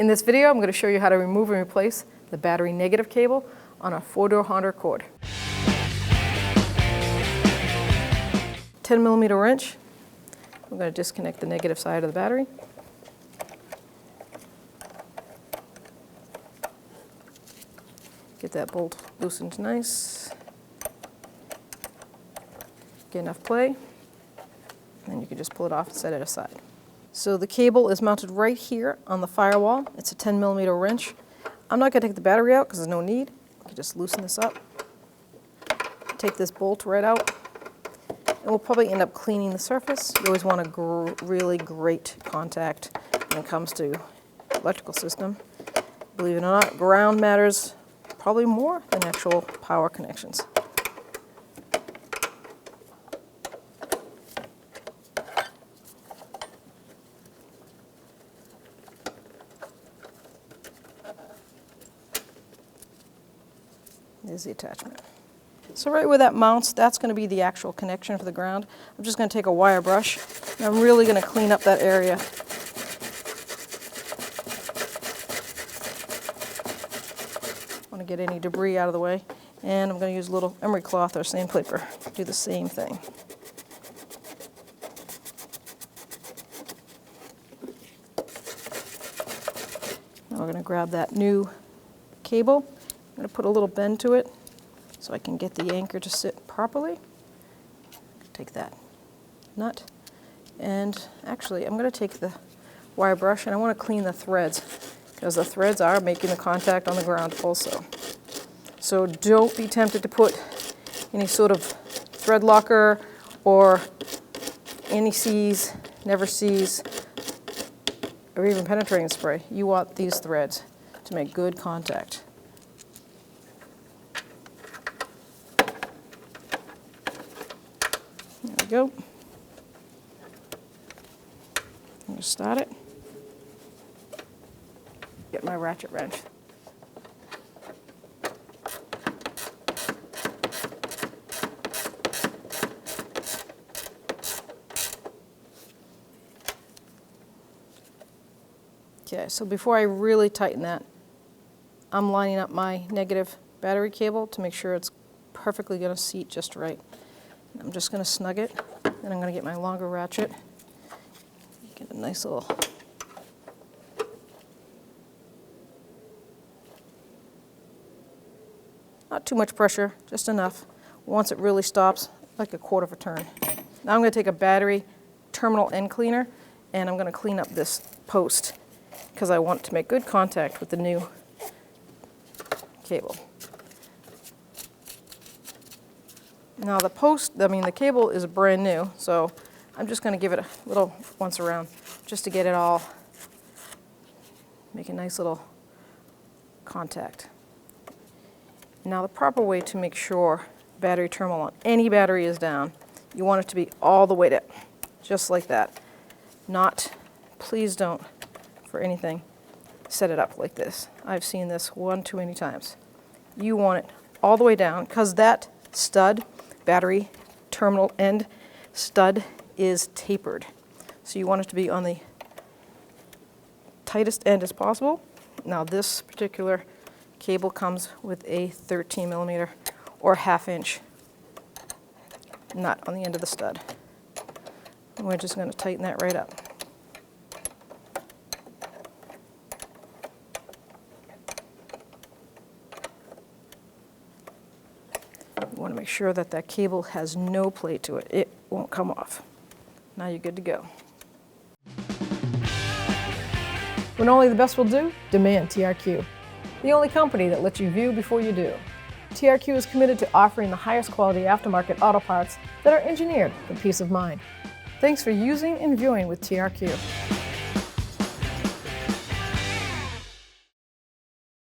In this video, I'm going to show you how to remove and replace the battery negative cable on a 4-door Honda Accord. 10mm wrench. I'm going to disconnect the negative side of the battery. Get that bolt loosened nice. Get enough play. And then you can just pull it off and set it aside. So the cable is mounted right here on the firewall. It's a 10mm wrench. I'm not going to take the battery out because there's no need. You can just loosen this up. Take this bolt right out. And we'll probably end up cleaning the surface. You always want a really great contact when it comes to electrical system. Believe it or not, ground matters probably more than actual power connections. There's the attachment. So right where that mounts, that's going to be the actual connection for the ground. I'm just going to take a wire brush, and I'm really going to clean up that area. I want to get any debris out of the way, and I'm going to use a little emery cloth or sandpaper to do the same thing. Now we're going to grab that new cable. I'm going to put a little bend to it so I can get the anchor to sit properly. Take that nut, and actually I'm going to take the wire brush and I want to clean the threads because the threads are making the contact on the ground also. So don't be tempted to put any sort of thread locker or anti-seize, never seize, or even penetrating spray. You want these threads to make good contact. There we go. I'm going to start it. Get my ratchet wrench. Okay, so before I really tighten that, I'm lining up my negative battery cable to make sure it's perfectly going to seat just right. I'm just going to snug it, and I'm going to get my longer ratchet. Get a nice little not too much pressure, just enough. Once it really stops, like a quarter of a turn. Now I'm going to take a battery terminal end cleaner, and I'm going to clean up this post because I want to make good contact with the new cable. Now the cable is brand new, so I'm just going to give it a little once around just to get it all, make a nice little contact. Now the proper way to make sure battery terminal on any battery is down, you want it to be all the way down, just like that. Not, please don't, for anything, set it up like this. I've seen this one too many times. You want it all the way down because that stud, battery terminal end stud, is tapered. So you want it to be on the tightest end as possible. Now this particular cable comes with a 13mm or 1/2 inch nut on the end of the stud. And we're just going to tighten that right up. You want to make sure that that cable has no play to it. It won't come off. Now you're good to go. When only the best will do, demand TRQ. The only company that lets you view before you do. TRQ is committed to offering the highest quality aftermarket auto parts that are engineered for peace of mind. Thanks for using and viewing with TRQ.